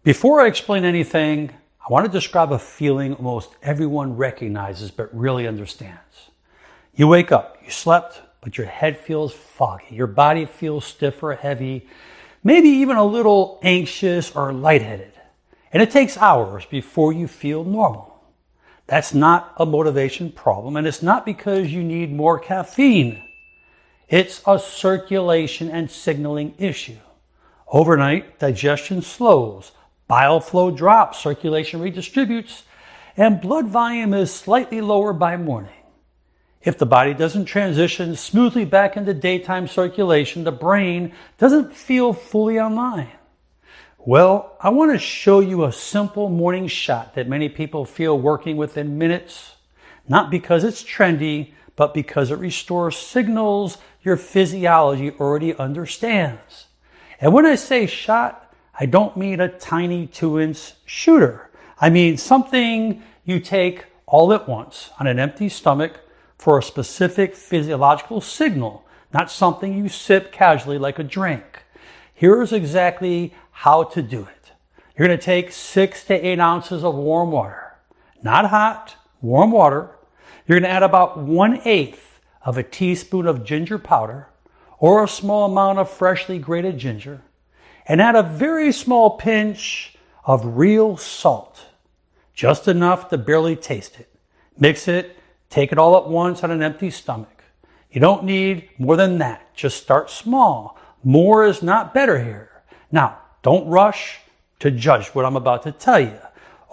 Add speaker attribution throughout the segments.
Speaker 1: Before I explain anything, I want to describe a feeling almost everyone recognizes but really understands. You wake up, you slept, but your head feels foggy. Your body feels stiff or heavy, maybe even a little anxious or lightheaded. And it takes hours before you feel normal. That's not a motivation problem, and it's not because you need more caffeine. It's a circulation and signaling issue. Overnight, digestion slows, bile flow drops, circulation redistributes, and blood volume is slightly lower by morning. If the body doesn't transition smoothly back into daytime circulation, the brain doesn't feel fully online. Well, I want to show you a simple morning shot that many people feel working within minutes, not because it's trendy, but because it restores signals your physiology already understands. And when I say shot, I don't mean a tiny 2-inch shooter. I mean something you take all at once on an empty stomach for a specific physiological signal, not something you sip casually like a drink. Here's exactly how to do it. You're going to take 6 to 8 ounces of warm water, not hot, warm water. You're going to add about 1/8 of a teaspoon of ginger powder or a small amount of freshly grated ginger, and add a very small pinch of real salt, just enough to barely taste it. Mix it, take it all at once on an empty stomach. You don't need more than that. Just start small. More is not better here. Now, don't rush to judge what I'm about to tell you.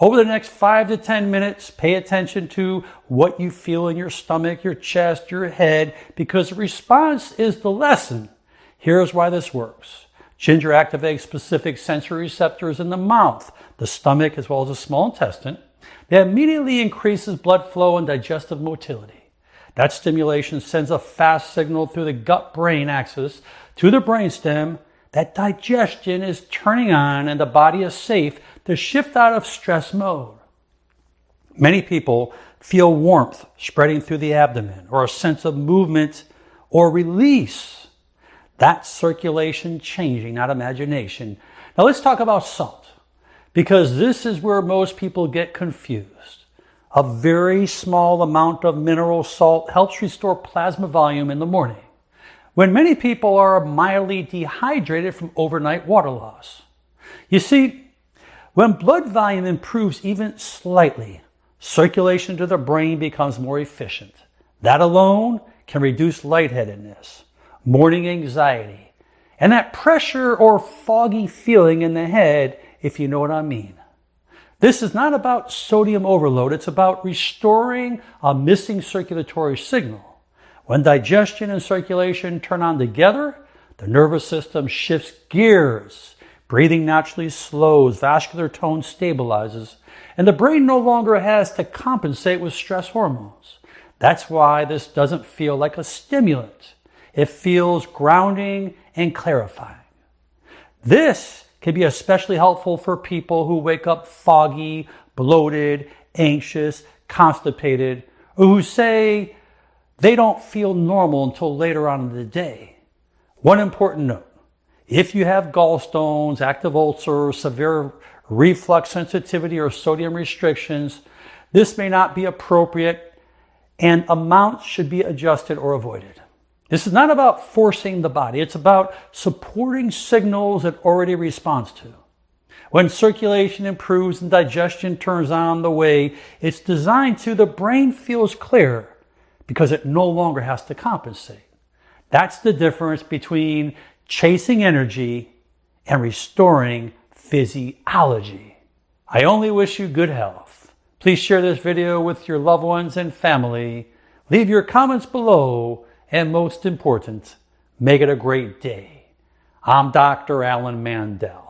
Speaker 1: Over the next 5 to 10 minutes, pay attention to what you feel in your stomach, your chest, your head, because the response is the lesson. Here's why this works. Ginger activates specific sensory receptors in the mouth, the stomach, as well as the small intestine. That immediately increases blood flow and digestive motility. That stimulation sends a fast signal through the gut-brain axis to the brainstem that digestion is turning on and the body is safe to shift out of stress mode. Many people feel warmth spreading through the abdomen or a sense of movement or release. That's circulation changing, not imagination. Now let's talk about salt, because this is where most people get confused. A very small amount of mineral salt helps restore plasma volume in the morning, when many people are mildly dehydrated from overnight water loss. You see, when blood volume improves even slightly, circulation to the brain becomes more efficient. That alone can reduce lightheadedness, morning anxiety, and that pressure or foggy feeling in the head, if you know what I mean. This is not about sodium overload. It's about restoring a missing circulatory signal. When digestion and circulation turn on together, the nervous system shifts gears. Breathing naturally slows, vascular tone stabilizes, and the brain no longer has to compensate with stress hormones. That's why this doesn't feel like a stimulant. It feels grounding and clarifying. This can be especially helpful for people who wake up foggy, bloated, anxious, constipated, or who say they don't feel normal until later on in the day. One important note: if you have gallstones, active ulcers, severe reflux sensitivity, or sodium restrictions, this may not be appropriate and amounts should be adjusted or avoided. This is not about forcing the body. It's about supporting signals it already responds to. When circulation improves and digestion turns on the way it's designed to, the brain feels clear because it no longer has to compensate. That's the difference between chasing energy and restoring physiology. I only wish you good health. Please share this video with your loved ones and family. Leave your comments below, and most important, make it a great day. I'm Dr. Alan Mandel.